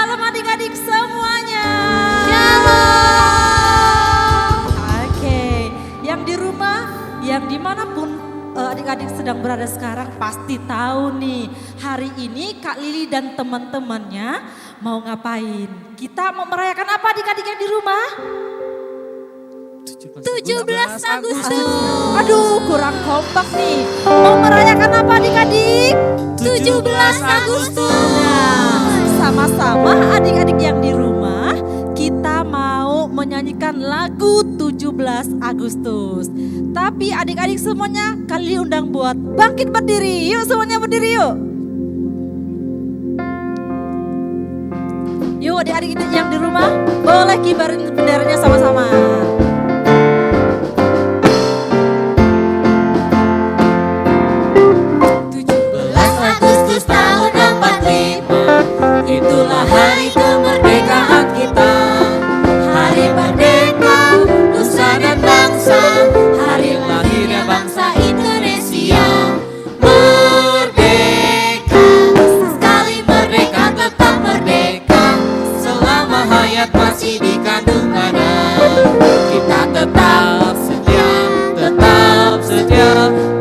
Shalom adik-adik semuanya. Shalom. Oke, yang di rumah, yang dimanapun adik-adik sedang berada sekarang pasti tahu nih. Hari ini Kak Lili dan teman-temannya mau ngapain? Kita mau merayakan apa adik-adik yang di rumah? 17 Agustus. Aduh, kurang kompak nih. Mau merayakan apa adik-adik? 17 Agustus. Nah, sama-sama adik-adik yang di rumah, kita mau menyanyikan lagu 17 Agustus. Tapi adik-adik semuanya kali undang buat bangkit berdiri. Yuk semuanya berdiri yuk. Yuk adik-adik yang di rumah, boleh kibarin benderanya sama-sama. 17 Agustus tahun 45, itulah hari kemerdekaan kita. Hari merdeka, nusa dan bangsa, hari lahirnya bangsa Indonesia. Merdeka, sekali merdeka tetap merdeka, selama hayat masih dikandung badan. Kita tetap setia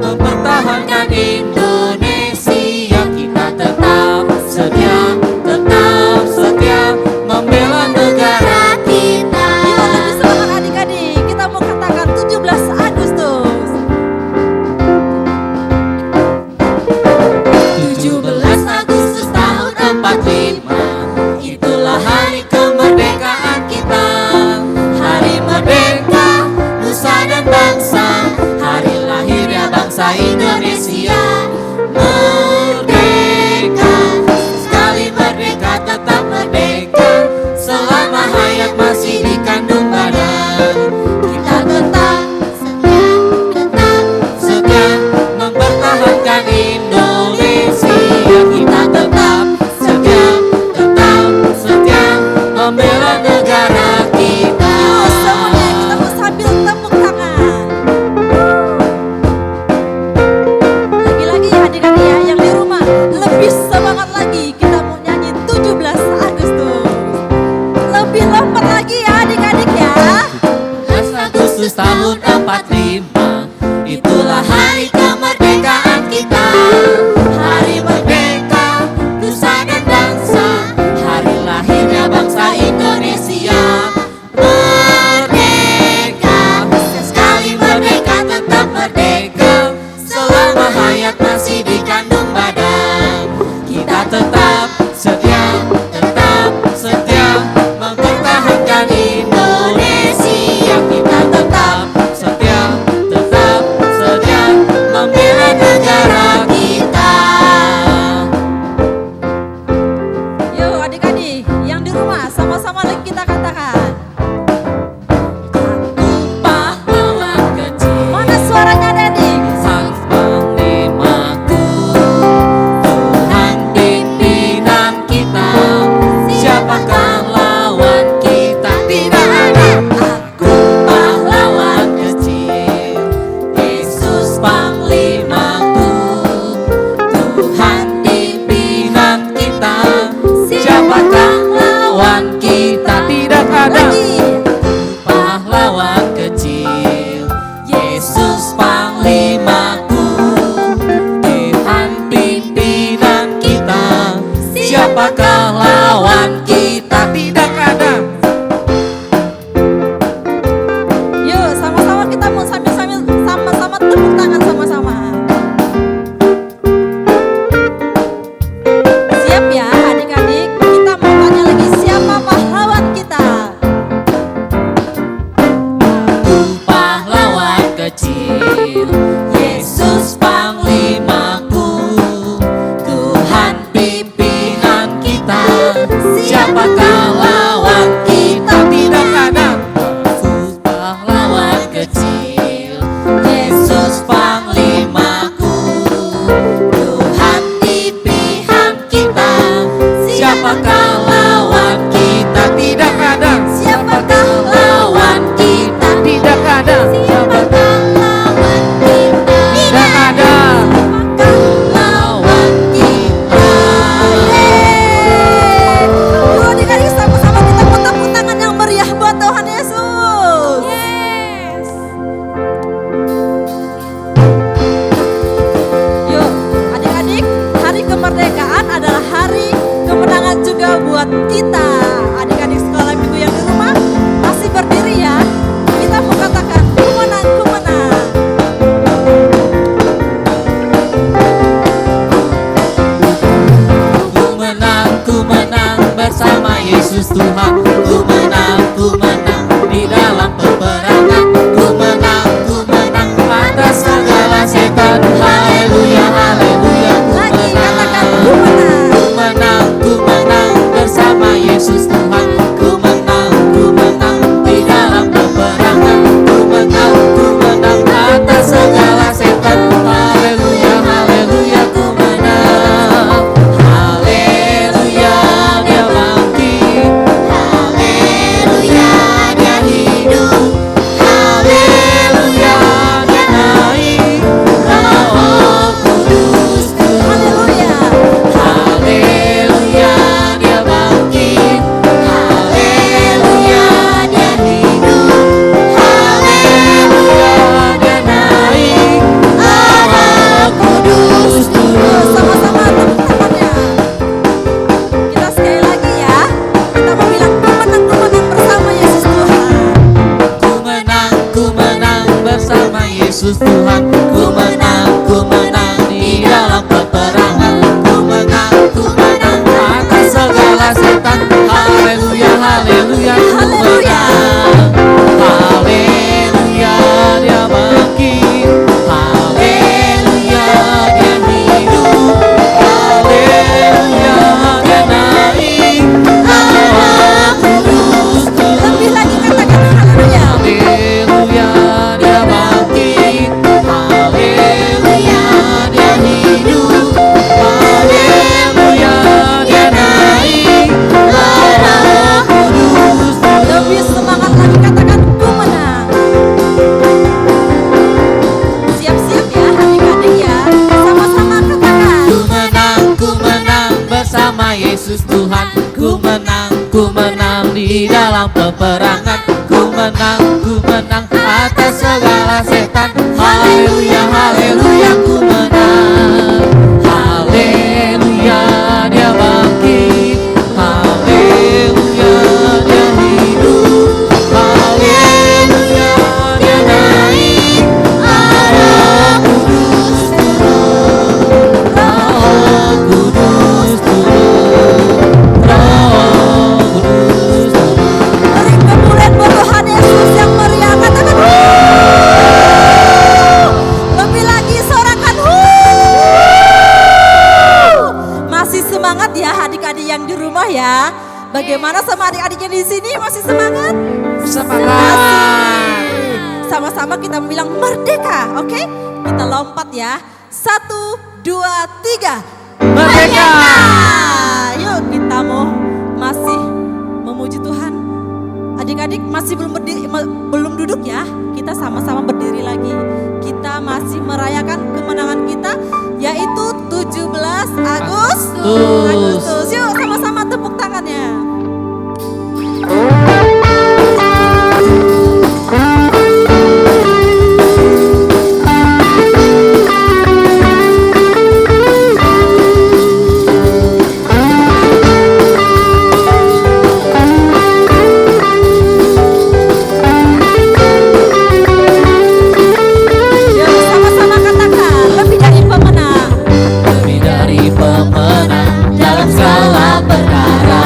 mempertahankan Indonesia. Kita tetap setia membela negara kita. Yuk lebih semangat adik-adik, kita mau katakan 17 Agustus. 17 Agustus tahun 45, itulah hari kemerdekaan kita. Hari merdeka, nusa dan bangsa, hari lahirnya bangsa Indonesia. Merdeka, sekali merdeka tetap merdeka, selama hayat masih dikandung badan. Kita tetap setia mempertahankan Indonesia. Kita tetap setia membela negara kita. Yuk semuanya kita mau sambil tepuk tangan. Lagi-lagi ya adik-adik ya yang di rumah, lebih semangat lagi, kita mau nyanyi 17 Agustus. Lebih lompat lagi ya adik-adik ya. 17 Agustus tahun 45, itulah hari kemerdekaan kita. Hari merdeka, nusa dan bangsa, hari lahirnya bangsa Indonesia. Merdeka, sekali merdeka tetap merdeka, selama hayat masih dikandung badan. Kita tetap setia mempertahankan Indonesia. Kita tetap setia membela negara kita. Yuk adik-adik yang di rumah, sama-sama lagi kita katakan. Pahlawan kecil, Mana suaranya adik? sang panglimaku, Tuhan pimpinan kita. Siapakah lawan kita? Tidak ada. Aku pahlawan kecil, Yesus panglimaku, Tuhan pimpinan kita. Siapakah lawan kita? Tidak ada. Lagi. Pahlawan kecil, Yesus panglimaku, Tuhan pimpinan kita. Siapakah lawan kita? Tidak ada. Yuk sama-sama kita mau sambil-sambil sama-sama tepuk tangan sama-sama. Siap ya adik-adik, kita mau tanya lagi siapa pahlawan kita? Pahlawan kecil, Yesus panglimaku, Tuhan pimpinan kita. Siapakah lawan kita? Tidak ada. Pahlawan kecil, Yesus panglimaku, Tuhan pimpinan kita. Siapakah lawan kita? Tidak ada. Siapakah Lawan kita? Tidak ada. Siapakah lawan kita? Tidak ada. Lawan kita. Yeay. Yuk Yesus Tuhan. Ku menang di dalam peperangan. Ku menang atas segala setan. Haleluya, haleluya, ku menang. Haleluya, dia bangkit. Haleluya, dia hidup. Haleluya, dia naik. Allah kudus Tuhan. Lebih lagi katakan haleluya. Haleluya, dia bangkit. Haleluya, dia hidup. Haleluya, dia naik. Allah kudus Tuhan. Lebih semangat lagi katakan ku menang. Siap-siap ya adik-adik ya. Sama-sama katakan. Ku menang bersama Yesus Tuhan. Ku menang di dalam peperangan. Ku menang atas segala setan. Haleluya, haleluya, ku menang. Haleluya, dia bangkit. Haleluya, dia hidup. Haleluya, dia naik. Allah kudus turun. Roh kudus turun. Roh kudus turun. Beri kemuliaan buat Tuhan Yesus yang meriah. Katakan lebih lagi sorakan Masih semangat ya adik-adik yang di rumah ya. Bagaimana sama adik-adik yang di sini, masih semangat? Semangat. Sama-sama kita bilang merdeka, oke? Kita lompat ya. 1, 2, 3. Merdeka. Yuk kita mau masih memuji Tuhan. Adik-adik masih belum duduk ya. Kita sama-sama berdiri lagi. Kita masih merayakan kemenangan kita, yaitu 17 Agustus. Yuk sama-sama tepuk tangannya. Yuk sama-sama katakan lebih dari pemenang. Lebih dari pemenang dalam segala perkara.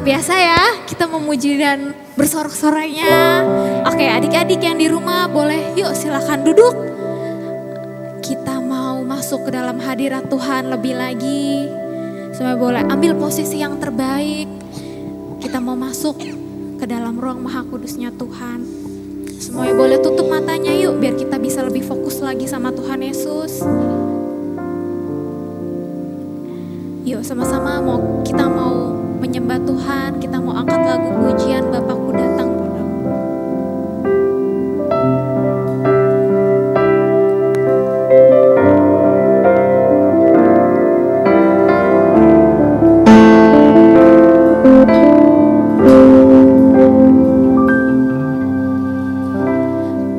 luar biasa ya, kita memuji dan bersorak-soraknya. Oke, adik-adik yang di rumah boleh yuk silakan duduk. Kita mau masuk ke dalam hadirat Tuhan lebih lagi. Semua boleh ambil posisi yang terbaik. Kita mau masuk ke dalam ruang Maha Kudusnya Tuhan. Semuanya boleh tutup matanya yuk biar kita bisa lebih fokus lagi sama Tuhan Yesus. Yuk sama-sama kita mau menyembah Tuhan, kita mau angkat lagu pujian Bapakku Datang Padamu.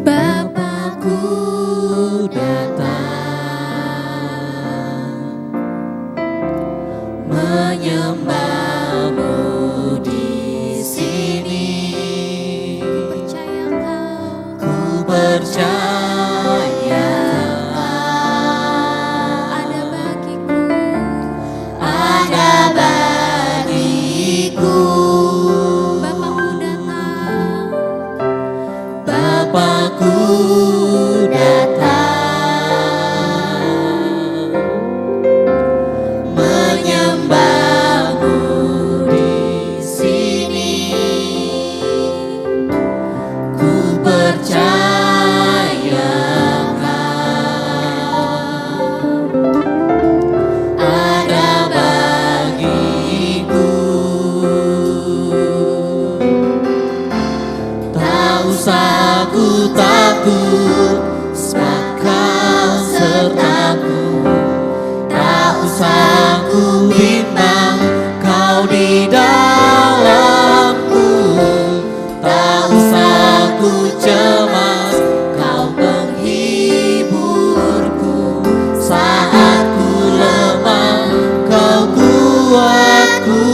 Bapakku datang menyembahmu di sini. Ku percaya Ada bagiku, ada bagiku. Bapakku datang, Bapakku datang menyembahmu di sini. Ku percaya ada bagiku. Tak usah ku takut, sebab Kau sertaku. Tak usah ku bimbang, Kau di dalamku. Tak usah ku cemas, Kau penghiburku. Saat ku lemah, Kau kuatku.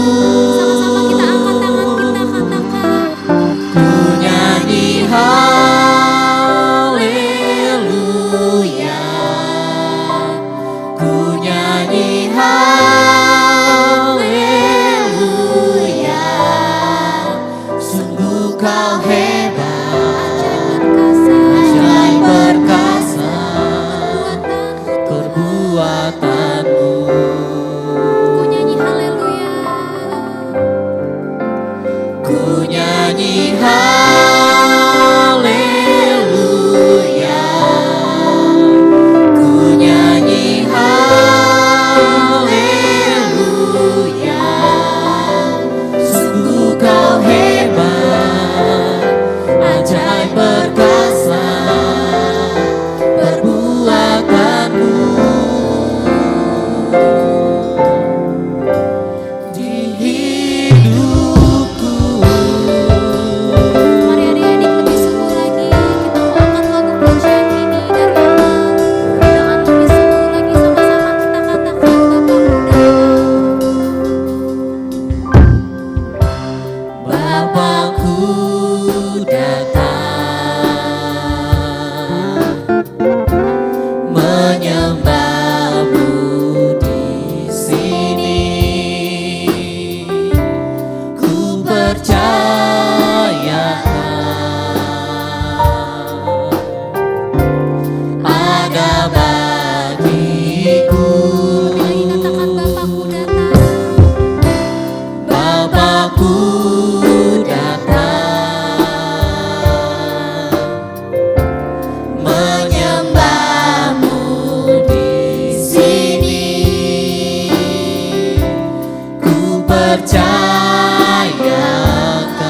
Percayakan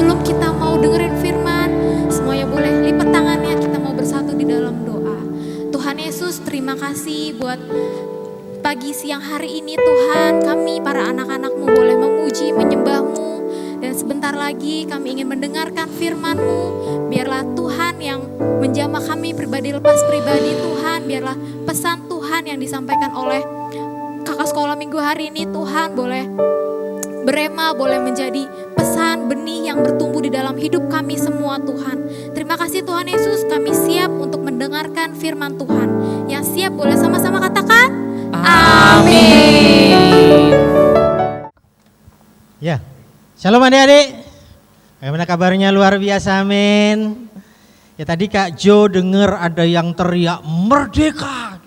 sebelum kita mau dengerin firman, semuanya boleh lipat tangannya, kita mau bersatu di dalam doa. Tuhan Yesus, terima kasih buat pagi siang hari ini Tuhan, kami para anak-anak-Mu boleh memuji, menyembah-Mu. Dan sebentar lagi kami ingin mendengarkan firman-Mu. Biarlah Tuhan yang menjamah kami pribadi lepas pribadi Tuhan. Biarlah pesan Tuhan yang disampaikan oleh kakak sekolah minggu hari ini Tuhan boleh berema, boleh menjadi pesan benih yang bertumbuh di dalam hidup kami semua Tuhan. Terima kasih Tuhan Yesus, kami siap untuk mendengarkan firman Tuhan. Yang siap boleh sama-sama katakan amin. Ya, shalom adik-adik. Bagaimana kabarnya? Luar biasa, amin. Ya tadi Kak Jo dengar ada yang teriak merdeka.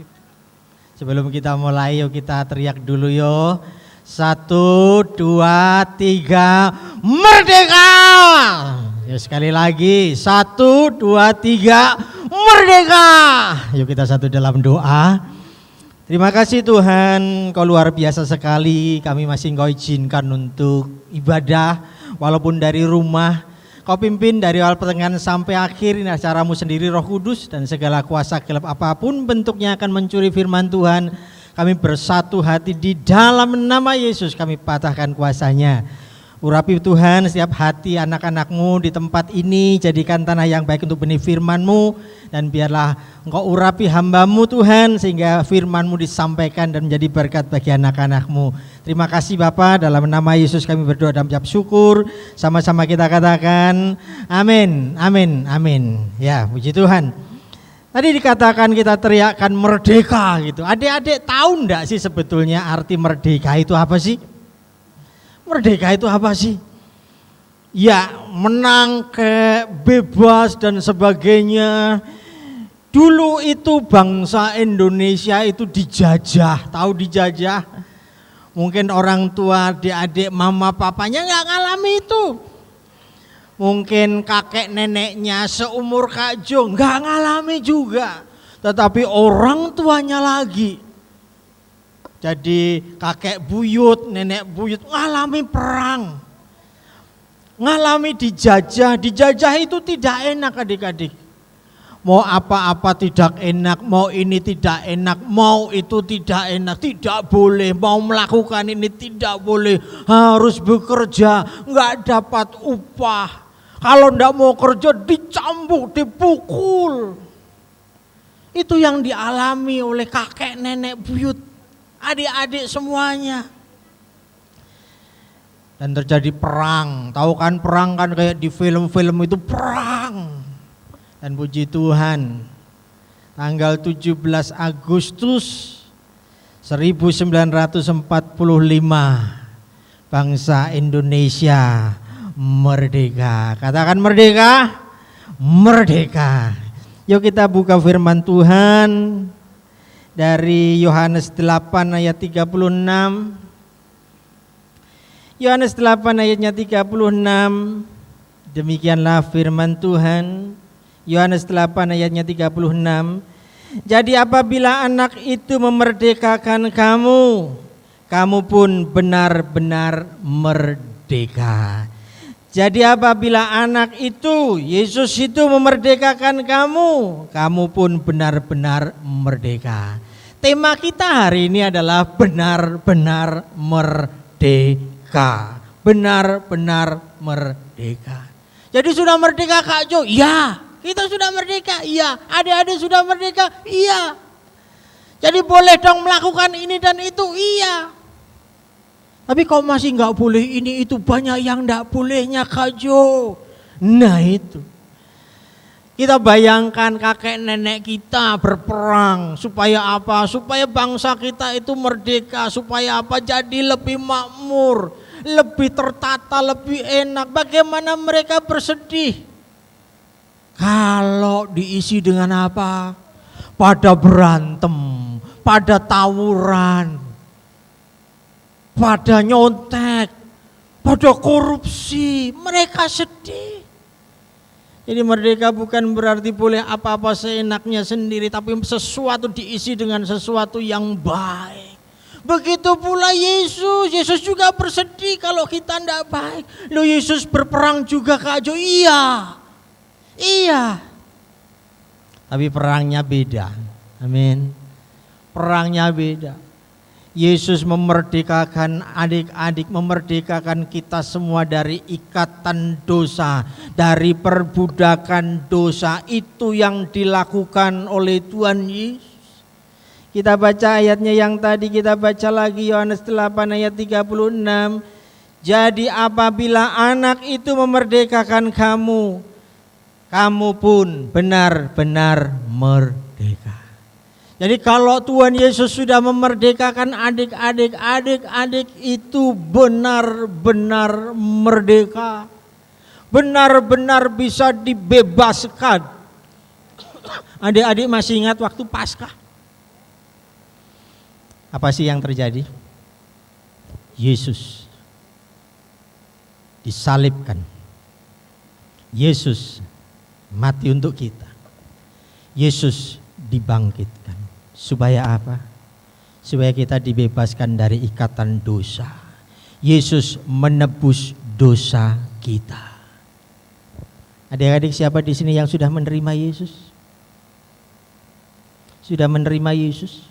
Sebelum kita mulai, yuk kita teriak dulu yo. 1, 2, 3, merdeka. Yuk sekali lagi, 1, 2, 3, merdeka. Yuk kita satu dalam doa. Terima kasih Tuhan, Kau luar biasa sekali, kami masih Kau izinkan untuk ibadah walaupun dari rumah. Kau pimpin dari awal pertengahan sampai akhir, ini acaramu sendiri Roh Kudus, dan segala kuasa gelap apapun bentuknya akan mencuri firman Tuhan. Kami bersatu hati di dalam nama Yesus, kami patahkan kuasanya. Urapi Tuhan setiap hati anak-anak-Mu di tempat ini, jadikan tanah yang baik untuk benih firman-Mu, dan biarlah Engkau urapi hamba-Mu Tuhan, sehingga firman-Mu disampaikan dan menjadi berkat bagi anak-anak-Mu. Terima kasih Bapa, dalam nama Yesus kami berdoa dan mengucap syukur. Sama-sama kita katakan amin, amin, amin. Ya, puji Tuhan. Tadi dikatakan kita teriakkan merdeka gitu. Adik-adik tahu enggak sih sebetulnya arti merdeka itu apa sih? Merdeka itu apa sih? Ya, menang, bebas dan sebagainya. Dulu itu bangsa Indonesia itu dijajah, tahu dijajah? Mungkin orang tua, adik-adik, mama, papanya nggak ngalami itu. Mungkin kakek neneknya seumur Kak Jo nggak ngalami juga. Tetapi orang tuanya lagi. Jadi kakek buyut, nenek buyut ngalami perang. Ngalami dijajah, dijajah itu tidak enak adik-adik. Mau apa-apa tidak enak, mau ini tidak enak, mau itu tidak enak, tidak boleh, mau melakukan ini tidak boleh, harus bekerja, nggak dapat upah. Kalau nggak mau kerja dicambuk, dipukul. Itu yang dialami oleh kakek, nenek, buyut, adik-adik semuanya. Dan terjadi perang, tahu kan perang kan kayak di film-film itu perang. Dan puji Tuhan, tanggal 17 Agustus 1945 bangsa Indonesia merdeka. Katakan merdeka, merdeka. Yuk kita buka firman Tuhan dari Yohanes 8 ayat 36. Yohanes 8 ayatnya 36. Demikianlah firman Tuhan. Yohanes 8 ayatnya 36. Jadi apabila anak itu memerdekakan kamu, kamu pun benar-benar merdeka. Jadi apabila anak itu, Yesus itu memerdekakan kamu, kamu pun benar-benar merdeka. Tema kita hari ini adalah benar-benar merdeka. Benar-benar merdeka. Jadi sudah merdeka Kak Jo? Ya. Kita sudah merdeka, iya. Adik-adik sudah merdeka, iya. Jadi boleh dong melakukan ini dan itu, iya. Tapi kok masih nggak boleh ini itu, banyak yang nggak bolehnya Kak Jo. Nah itu. Kita bayangkan kakek nenek kita berperang supaya apa? Supaya bangsa kita itu merdeka, supaya apa? Jadi lebih makmur, lebih tertata, lebih enak. Bagaimana mereka bersedih? Kalau diisi dengan apa? Pada berantem, pada tawuran, pada nyontek, pada korupsi, mereka sedih. Jadi merdeka bukan berarti boleh apa-apa seenaknya sendiri, tapi sesuatu diisi dengan sesuatu yang baik. Begitu pula Yesus. Yesus juga bersedih kalau kita tidak baik. Loh, Yesus berperang juga Kak Jo. Iya. Tapi perangnya beda. Amin. Perangnya beda. Yesus memerdekakan adik-adik, memerdekakan kita semua dari ikatan dosa, dari perbudakan dosa. Itu yang dilakukan oleh Tuhan Yesus. Kita baca ayatnya yang tadi kita baca lagi, Yohanes 8 ayat 36. Jadi apabila anak itu memerdekakan kamu, kamu pun benar-benar merdeka. Jadi kalau Tuhan Yesus sudah memerdekakan adik-adik, adik-adik itu benar-benar merdeka. Benar-benar bisa dibebaskan. Adik-adik masih ingat waktu Paskah? Apa sih yang terjadi? Yesus disalibkan. Yesus mati untuk kita. Yesus dibangkitkan. Supaya apa? Supaya kita dibebaskan dari ikatan dosa. Yesus menebus dosa kita. Adik-adik, siapa di sini yang sudah menerima Yesus? Sudah menerima Yesus?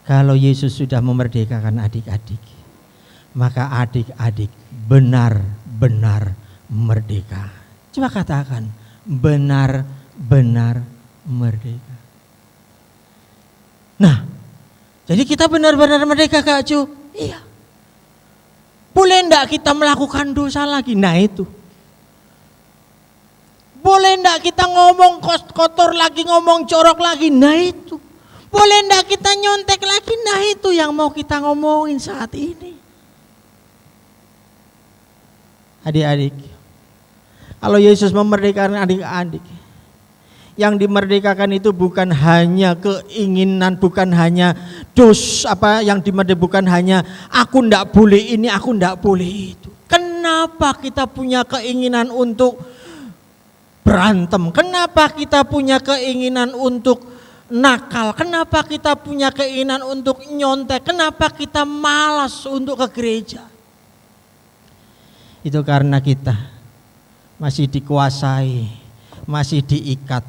Kalau Yesus sudah memerdekakan adik-adik, maka adik-adik benar-benar merdeka. Coba katakan, benar-benar merdeka. Nah, jadi kita benar-benar merdeka Kak Jo? Iya. Boleh enggak kita melakukan dosa lagi? Nah itu. Boleh enggak kita ngomong kotor lagi, ngomong corok lagi? Nah itu. Boleh enggak kita nyontek lagi? Nah itu yang mau kita ngomongin saat ini. Adik-adik, kalau Yesus memerdekakan adik-adik, yang dimerdekakan itu bukan hanya keinginan, bukan hanya yang dimerdekakan bukan hanya aku ndak boleh ini, aku ndak boleh itu. Kenapa kita punya keinginan untuk berantem? Kenapa kita punya keinginan untuk nakal? Kenapa kita punya keinginan untuk nyontek? Kenapa kita malas untuk ke gereja? Itu karena kita masih dikuasai, masih diikat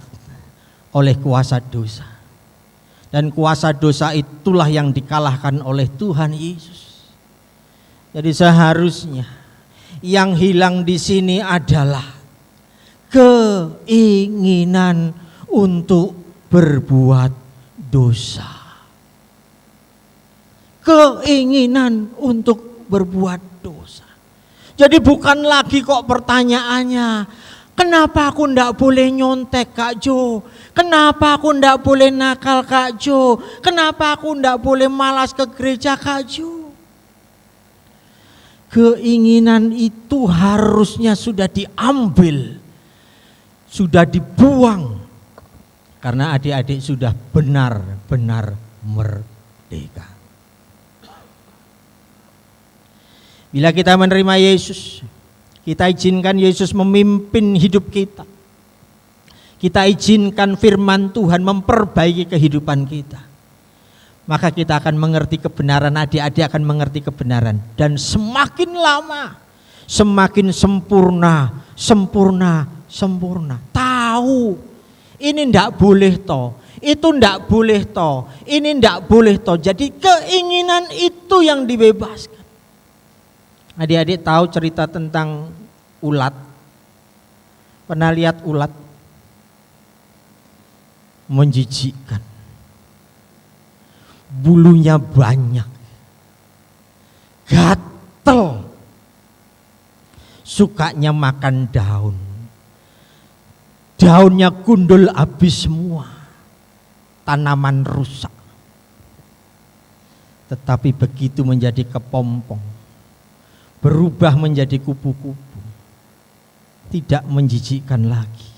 oleh kuasa dosa. Dan kuasa dosa itulah yang dikalahkan oleh Tuhan Yesus. Jadi seharusnya yang hilang di sini adalah keinginan untuk berbuat dosa. Keinginan untuk berbuat dosa. Jadi bukan lagi kok pertanyaannya, kenapa aku ndak boleh nyontek Kak Jo? Kenapa aku ndak boleh nakal Kak Jo? Kenapa aku ndak boleh malas ke gereja Kak Jo? Keinginan itu harusnya sudah diambil, sudah dibuang. Karena adik-adik sudah benar-benar merdeka. Bila kita menerima Yesus, kita izinkan Yesus memimpin hidup kita. Kita izinkan firman Tuhan memperbaiki kehidupan kita. Maka kita akan mengerti kebenaran, adik-adik akan mengerti kebenaran. Dan semakin lama, semakin sempurna. Tahu, ini ndak boleh toh, itu ndak boleh toh, ini ndak boleh toh. Jadi keinginan itu yang dibebaskan. Adik-adik tahu cerita tentang ulat? Pernah lihat ulat? Menjijikkan. Bulunya banyak. Gatel. Sukanya makan daun. Daunnya gundul habis semua. Tanaman rusak. Tetapi begitu menjadi kepompong, berubah menjadi kupu-kupu, tidak menjijikkan lagi.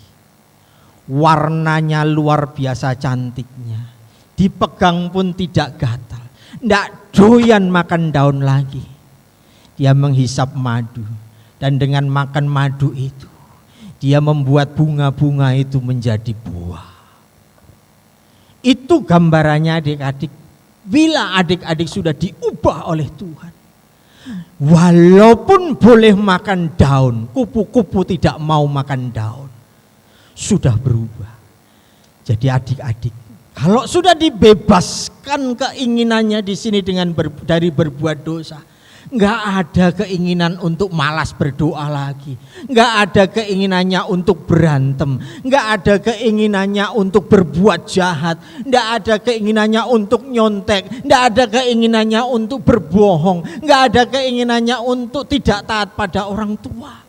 Warnanya luar biasa cantiknya, dipegang pun tidak gatal, tidak doyan makan daun lagi. Dia menghisap madu, dan dengan makan madu itu, dia membuat bunga-bunga itu menjadi buah. Itu gambarannya adik-adik bila adik-adik sudah diubah oleh Tuhan, walaupun boleh makan daun, kupu-kupu tidak mau makan daun, sudah berubah. Jadi adik-adik, kalau sudah dibebaskan keinginannya di sini dari berbuat dosa, nggak ada keinginan untuk malas berdoa lagi, nggak ada keinginannya untuk berantem, nggak ada keinginannya untuk berbuat jahat, nggak ada keinginannya untuk nyontek, nggak ada keinginannya untuk berbohong, nggak ada keinginannya untuk tidak taat pada orang tua.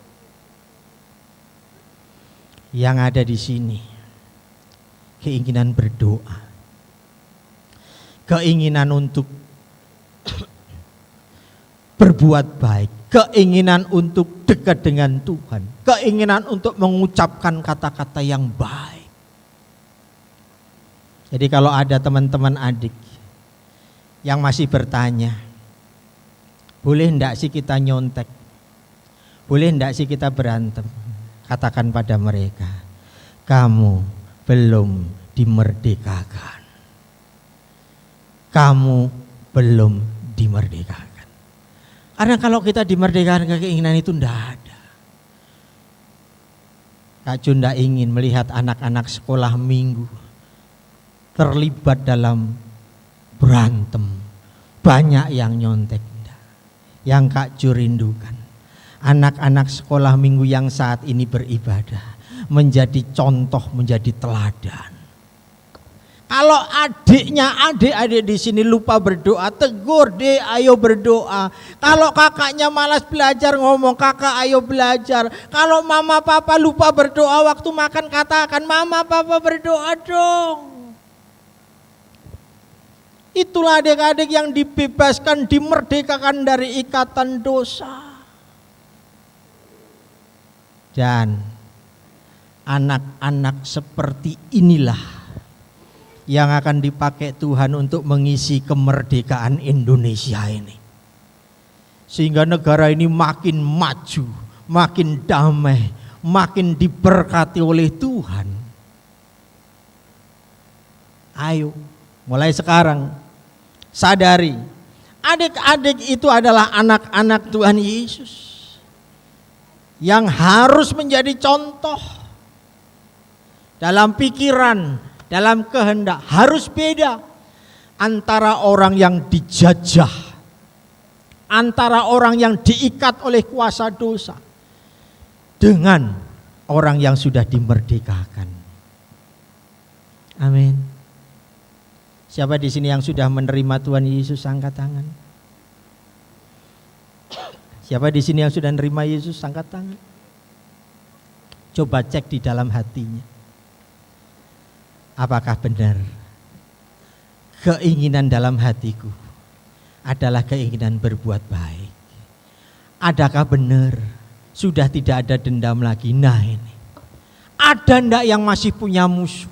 Yang ada di sini keinginan berdoa, keinginan untuk berbuat baik, keinginan untuk dekat dengan Tuhan, keinginan untuk mengucapkan kata-kata yang baik. Jadi kalau ada teman-teman adik yang masih bertanya, boleh enggak sih kita nyontek, boleh enggak sih kita berantem, katakan pada mereka, kamu belum dimerdekakan. Kamu belum dimerdekakan. Karena kalau kita dimerdekakan, keinginan itu enggak ada. Kak Junda ingin melihat anak-anak sekolah minggu terlibat dalam berantem. Banyak yang nyontek. Yang Kak Ju rindukan, anak-anak sekolah minggu yang saat ini beribadah menjadi contoh, menjadi teladan. Kalau adik-adik di sini lupa berdoa, tegur deh, ayo berdoa. Kalau kakaknya malas belajar, ngomong, kakak ayo belajar. Kalau mama papa lupa berdoa waktu makan, katakan, mama papa berdoa dong. Itulah adik-adik yang dibebaskan, dimerdekakan dari ikatan dosa. Dan anak-anak seperti inilah yang akan dipakai Tuhan untuk mengisi kemerdekaan Indonesia ini. Sehingga negara ini makin maju, makin damai, makin diberkati oleh Tuhan. Ayo, mulai sekarang sadari, adik-adik itu adalah anak-anak Tuhan Yesus yang harus menjadi contoh dalam pikiran, dalam kehendak. Harus beda antara orang yang dijajah, antara orang yang diikat oleh kuasa dosa, dengan orang yang sudah dimerdekakan. Amin. Siapa di sini yang sudah menerima Tuhan Yesus, angkat tangan. Siapa di sini yang sudah menerima Yesus, angkat tangan. Coba cek di dalam hatinya. Apakah benar keinginan dalam hatiku adalah keinginan berbuat baik? Adakah benar sudah tidak ada dendam lagi? Nah ini, ada ndak yang masih punya musuh?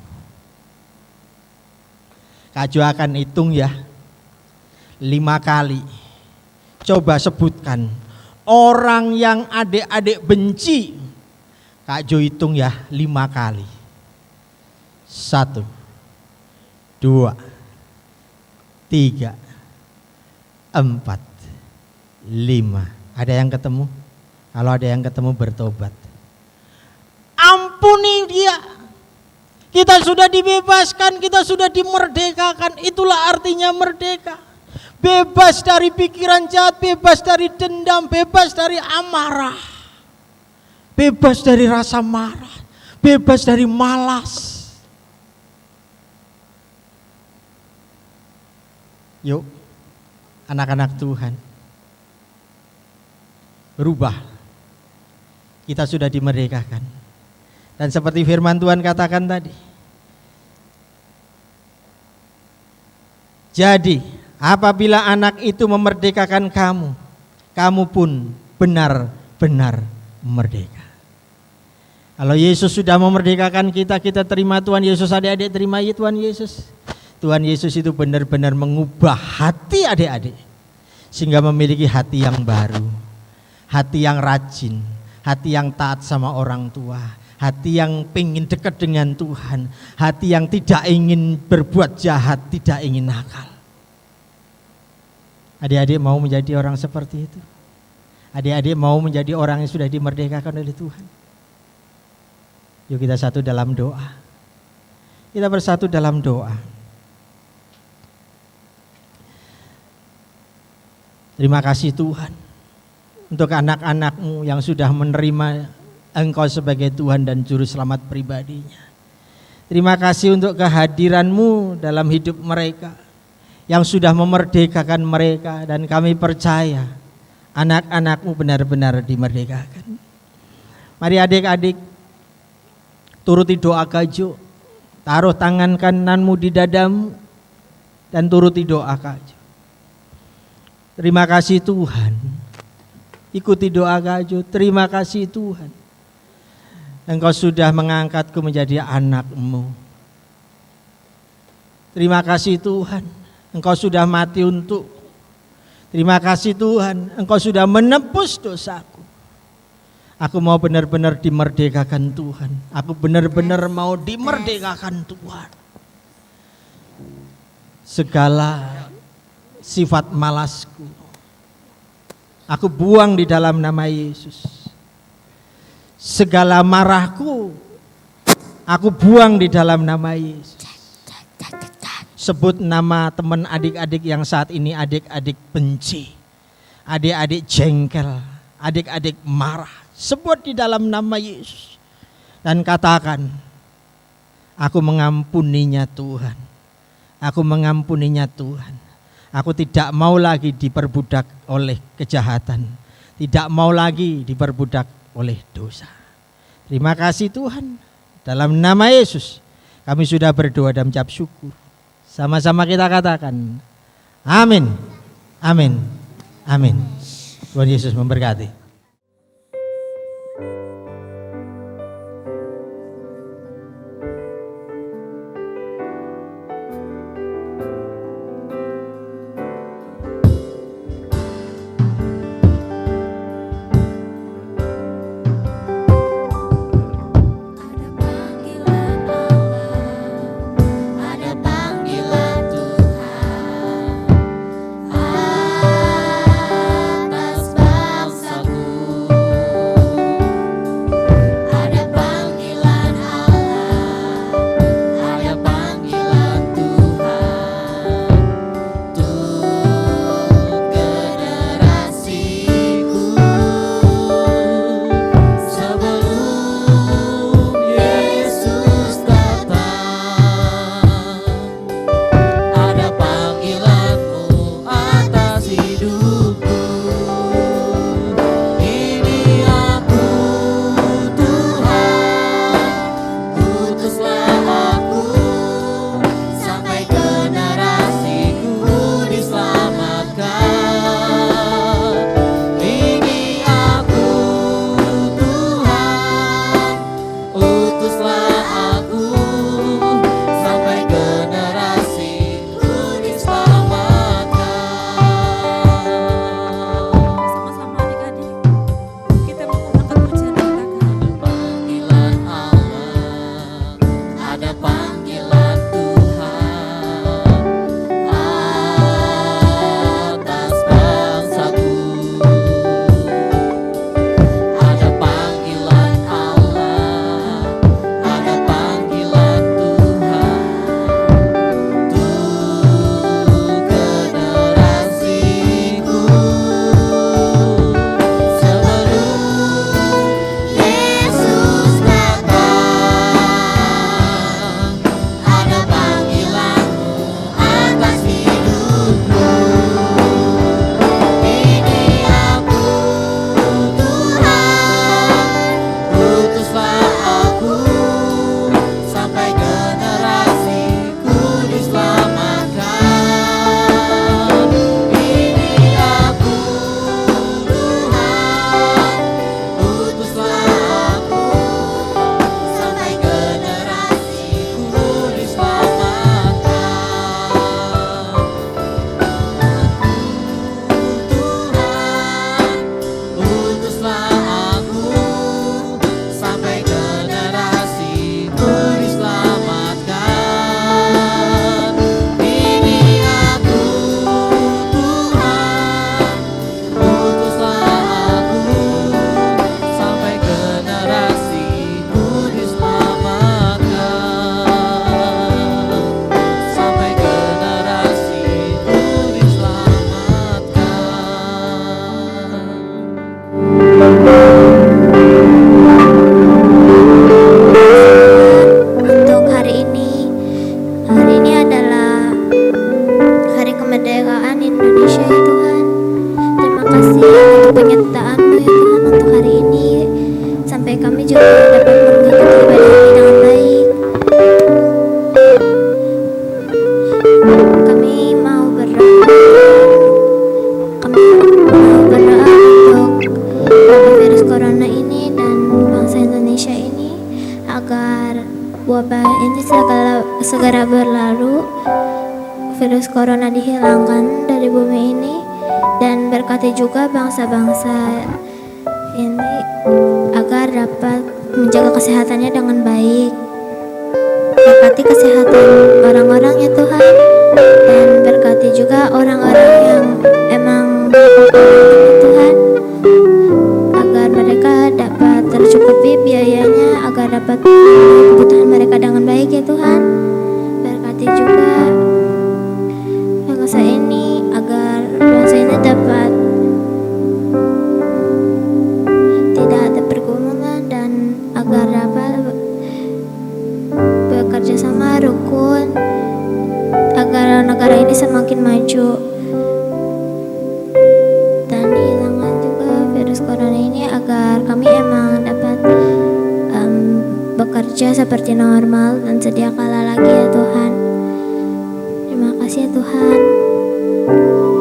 Kak Jo akan hitung ya, 5 kali. Coba sebutkan orang yang adik-adik benci. Kak Jo hitung ya 5 kali. 1, 2, 3, 4, 5. Ada yang ketemu? Kalau ada yang ketemu, bertobat. Ampuni dia. Kita sudah dibebaskan, kita sudah dimerdekakan. Itulah artinya merdeka. Bebas dari pikiran jahat, bebas dari dendam, bebas dari amarah, bebas dari rasa marah, bebas dari malas. Yuk, anak-anak Tuhan, berubah. Kita sudah dimerdekakan. Dan seperti firman Tuhan katakan tadi, jadi apabila anak itu memerdekakan kamu, kamu pun benar-benar merdeka. Kalau Yesus sudah memerdekakan kita, kita terima Tuhan Yesus. Adik-adik terima ya Tuhan Yesus. Tuhan Yesus itu benar-benar mengubah hati adik-adik sehingga memiliki hati yang baru, hati yang rajin, hati yang taat sama orang tua, hati yang pengen dekat dengan Tuhan, hati yang tidak ingin berbuat jahat, tidak ingin nakal. Adik-adik mau menjadi orang seperti itu? Adik-adik mau menjadi orang yang sudah dimerdekakan oleh Tuhan? Yuk kita satu dalam doa. Kita bersatu dalam doa. Terima kasih Tuhan untuk anak-anak-Mu yang sudah menerima Engkau sebagai Tuhan dan Juru Selamat pribadinya. Terima kasih untuk kehadiran-Mu dalam hidup mereka yang sudah memerdekakan mereka, dan kami percaya anak-anak-Mu benar-benar dimerdekakan. Mari adik-adik turuti doa Kak Jo, taruh tangan kananmu di dadamu dan turuti doa Kak Jo. Terima kasih Tuhan, ikuti doa Kak Jo. Terima kasih Tuhan, Engkau sudah mengangkatku menjadi anak-Mu. Terima kasih Tuhan, Engkau sudah mati untuk. Terima kasih Tuhan, Engkau sudah menebus dosaku. Aku mau benar-benar dimerdekakan Tuhan. Aku benar-benar mau dimerdekakan Tuhan. Segala sifat malasku aku buang di dalam nama Yesus. Segala marahku aku buang di dalam nama Yesus. Sebut nama teman adik-adik yang saat ini adik-adik benci, adik-adik jengkel, adik-adik marah. Sebut di dalam nama Yesus dan katakan, aku mengampuninya Tuhan. Aku mengampuninya Tuhan. Aku tidak mau lagi diperbudak oleh kejahatan. Tidak mau lagi diperbudak oleh dosa. Terima kasih Tuhan. Dalam nama Yesus kami sudah berdoa dan mengucap syukur. Sama-sama kita katakan amin, amin, amin. Tuhan Yesus memberkati. kami juga dapat mengikuti ibadah ini dengan baik. Kami mau berdoa untuk wabah virus corona ini dan bangsa Indonesia ini agar wabah ini segera berlalu, virus corona dihilangkan dari bumi ini, dan berkati juga bangsa-bangsa ini agar dapat menjaga kesehatannya dengan baik. Berkati kesehatan orang-orang ya Tuhan, dan berkati juga orang-orang yang emang Tuhan, agar mereka dapat tercukupi biayanya, agar dapat kebutuhan mereka dengan baik ya Tuhan. Berkati juga bangsa ini, agar bangsa ini dapat tidak ada pergumulan, dan agar dapat bekerja sama rukun agar negara ini semakin maju, dan dihilangkan juga virus corona ini agar kami emang dapat bekerja seperti normal dan sedia kala lagi ya Tuhan. Terima kasih ya Tuhan.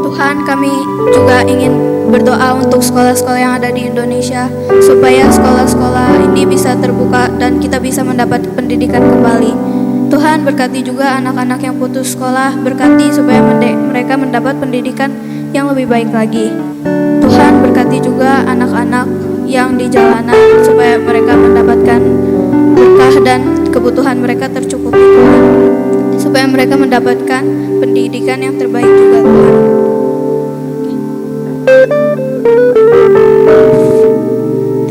Tuhan, kami juga ingin berdoa untuk sekolah-sekolah yang ada di Indonesia supaya sekolah-sekolah ini bisa terbuka dan kita bisa mendapat pendidikan kembali. Tuhan, berkati juga anak-anak yang putus sekolah, berkati supaya mereka mendapat pendidikan yang lebih baik lagi. Tuhan, berkati juga anak-anak yang di jalanan supaya mereka mendapatkan berkah dan kebutuhan mereka tercukupi Tuhan, supaya mereka mendapatkan pendidikan yang terbaik juga Tuhan.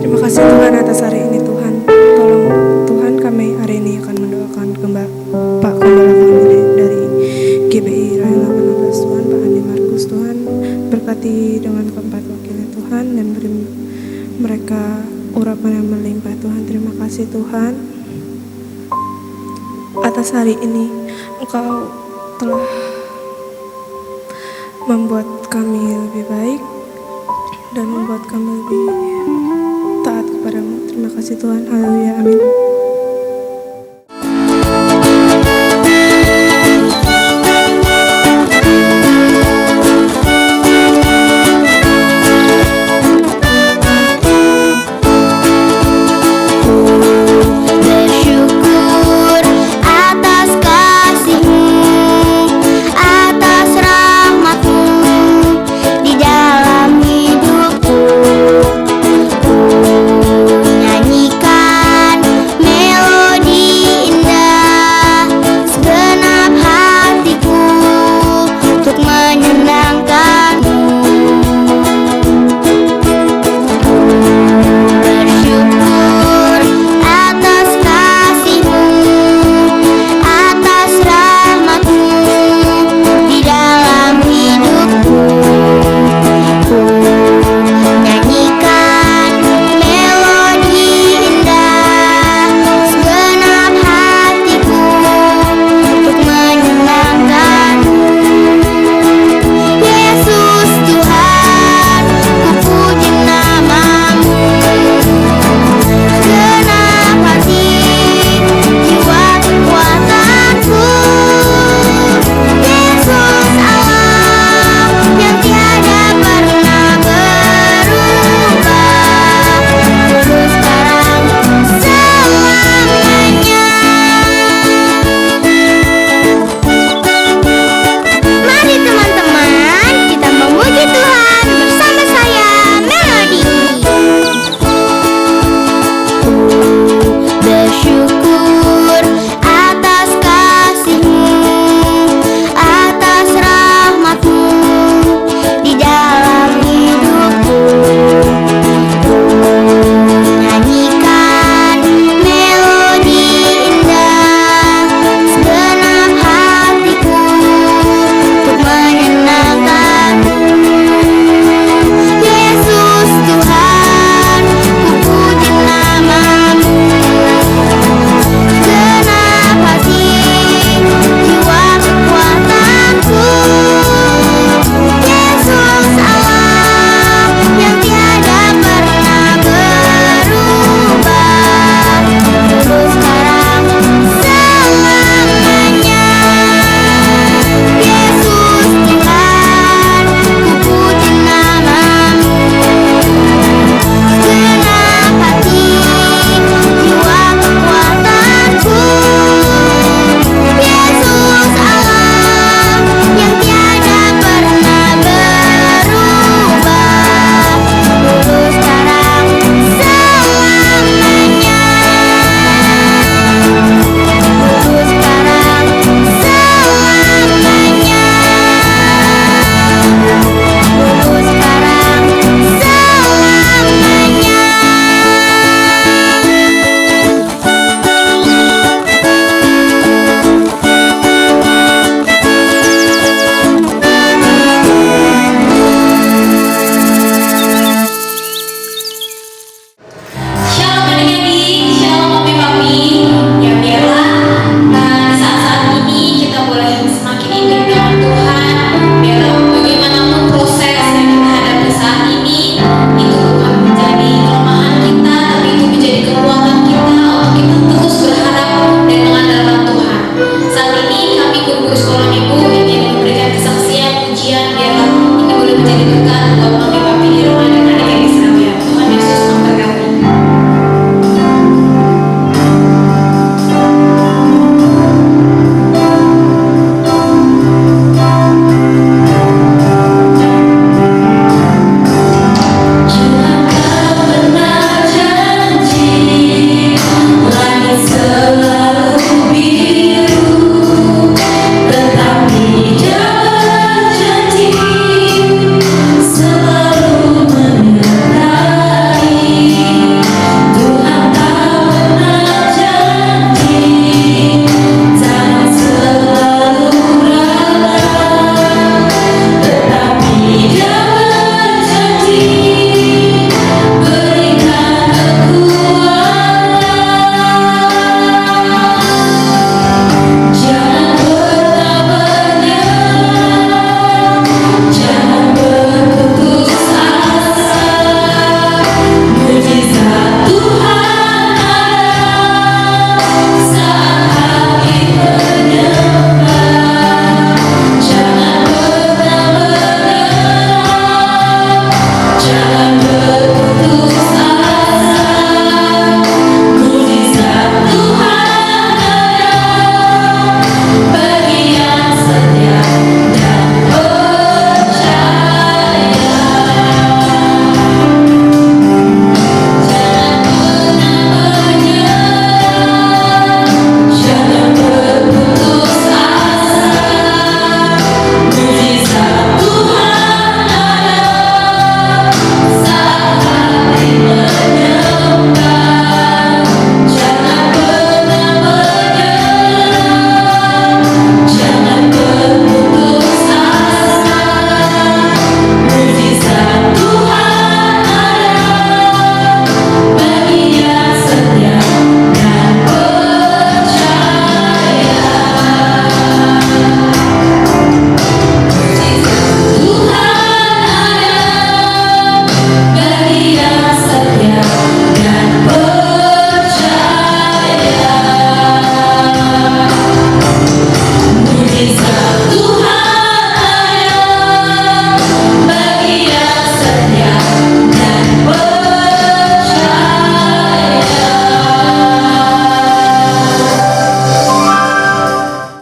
Terima kasih Tuhan atas hari ini Tuhan. Tolong Tuhan, kami hari ini akan mendoakan Pak Gembala kami dari GBI Rayon 18 Tuhan, Pak Andi Markus Tuhan. Berkati dengan keempat wakilnya Tuhan dan beri mereka urapan yang melimpah Tuhan. Terima kasih Tuhan atas hari ini. Engkau telah membuat kami lebih baik dan membuat kami lebih taat kepadamu. Terima kasih Tuhan. Haleluya. Amin.